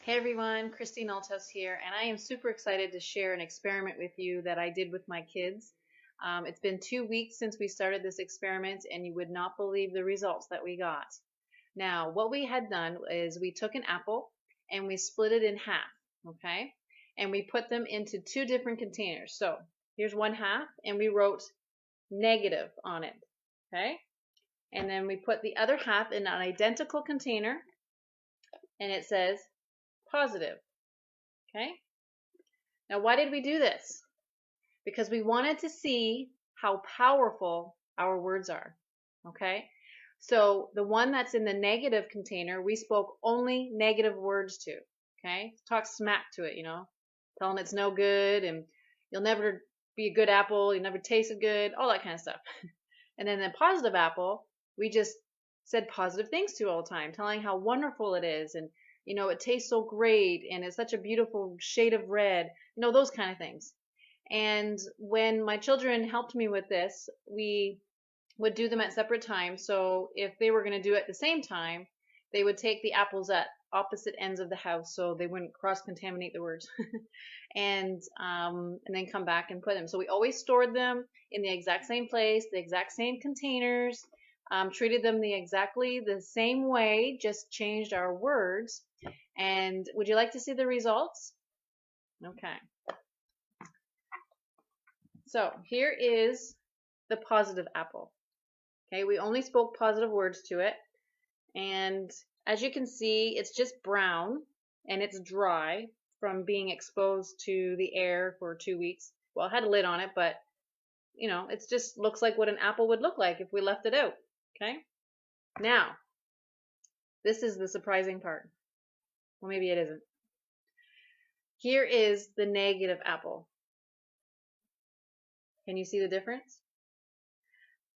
Hey everyone, Christine Altos here, and I am super excited to share an experiment with you that I did with my kids. It's been 2 weeks since we started this experiment, and you would not believe the results that we got. Now, what we had done is we took an apple and we split it in half, okay? And we put them into two different containers. So here's one half, and we wrote negative on it, okay? And then we put the other half in an identical container, and it says positive. Okay. Now, why did we do this? Because we wanted to see how powerful our words are. Okay. So the one that's in the negative container, we spoke only negative words to. Okay. Talk smack to it, tell them it's no good and you'll never be a good apple. You never tasted good, all that kind of stuff. And then the positive apple, we just said positive things to all the time, telling how wonderful it is and it tastes so great and it's such a beautiful shade of red, those kind of things. And when my children helped me with this, we would do them at separate times. So if they were going to do it at the same time, they would take the apples at opposite ends of the house so they wouldn't cross-contaminate the words. And then come back and put them. So we always stored them in the exact same place, the exact same containers, treated them exactly the same way, just changed our words. And would you like to see the results? Okay. So here is the positive apple. Okay, we only spoke positive words to it. And as you can see, it's just brown and it's dry from being exposed to the air for 2 weeks. Well, it had a lid on it, but it just looks like what an apple would look like if we left it out. Okay. Now, this is the surprising part. Well, maybe it isn't. Here is the negative apple. Can you see the difference?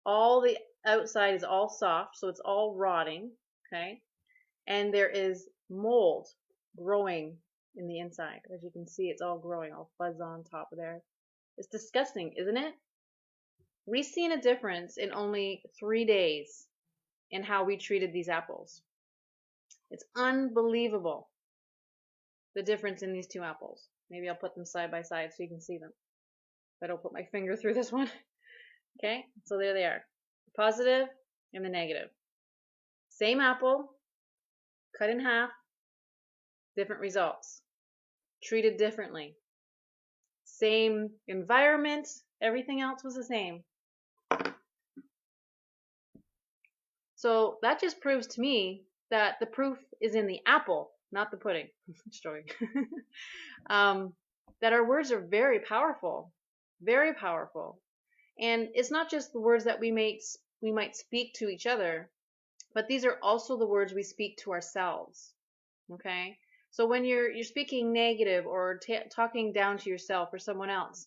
All the outside is all soft, so it's all rotting, okay? And there is mold growing in the inside. As you can see, it's all growing, all fuzz on top of there. It's disgusting, isn't it? We've seen a difference in only 3 days in how we treated these apples. It's unbelievable, the difference in these two apples. Maybe I'll put them side by side so you can see them. But I'll put my finger through this one. Okay, so there they are. The positive and the negative. Same apple, cut in half, different results. Treated differently. Same environment, everything else was the same. So that just proves to me that the proof is in the apple, not the pudding. Story. That our words are very powerful, very powerful. And it's not just the words that we might speak to each other, but these are also the words we speak to ourselves. Okay? So when you're speaking negative or talking down to yourself or someone else,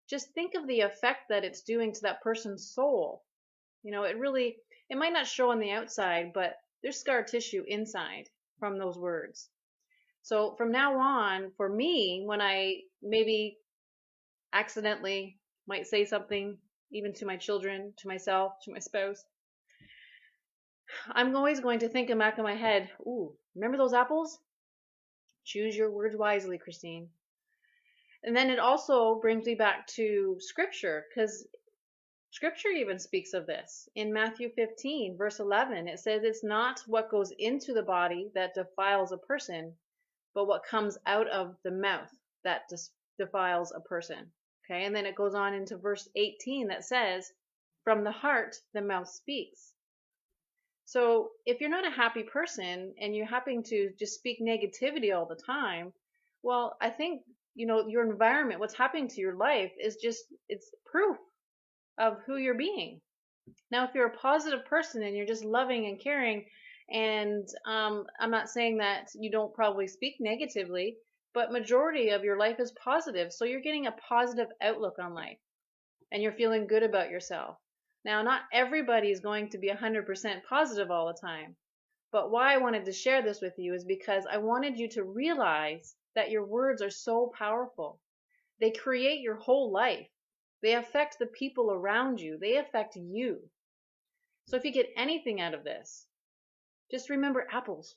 just think of the effect that it's doing to that person's soul. It might not show on the outside, but there's scar tissue inside from those words. So from now on, for me, when I maybe accidentally might say something, even to my children, to myself, to my spouse, I'm always going to think in the back of my head, ooh, remember those apples? Choose your words wisely, Christine. And then it also brings me back to Scripture, because Scripture even speaks of this. In Matthew 15, verse 11, it says it's not what goes into the body that defiles a person, but what comes out of the mouth that defiles a person. Okay, and then it goes on into verse 18 that says, from the heart, the mouth speaks. So if you're not a happy person and you're happen to just speak negativity all the time, well, I think, your environment, what's happening to your life is it's proof of who you're being. Now, if you're a positive person and you're just loving and caring, and I'm not saying that you don't probably speak negatively, but majority of your life is positive. So you're getting a positive outlook on life and you're feeling good about yourself. Now, not everybody is going to be 100% positive all the time. But why I wanted to share this with you is because I wanted you to realize that your words are so powerful. They create your whole life. They affect the people around you. They affect you. So if you get anything out of this, just remember apples.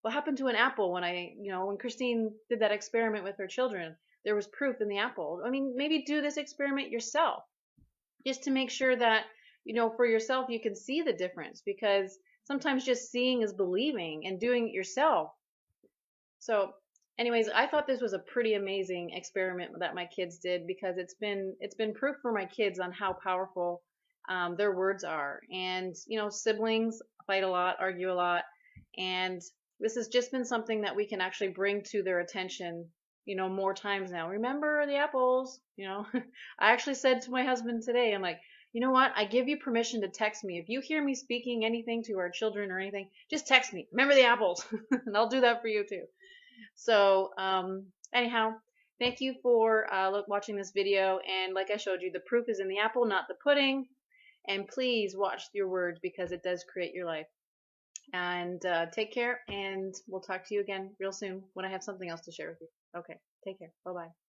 what happened to an apple when when Christine did that experiment with her children? There was proof in the apple. I mean, maybe do this experiment yourself just to make sure that, for yourself you can see the difference, because sometimes just seeing is believing, and doing it yourself. So, anyways, I thought this was a pretty amazing experiment that my kids did, because it's been proof for my kids on how powerful their words are. And siblings fight a lot, argue a lot, and this has just been something that we can actually bring to their attention, more times now. Remember the apples, I actually said to my husband today, I'm like, you know what? I give you permission to text me. If you hear me speaking anything to our children or anything, just text me. Remember the apples, and I'll do that for you too. So, anyhow, thank you for watching this video. And like I showed you, the proof is in the apple, not the pudding. And please watch your words, because it does create your life. And take care, and we'll talk to you again real soon when I have something else to share with you. Okay, take care. Bye bye.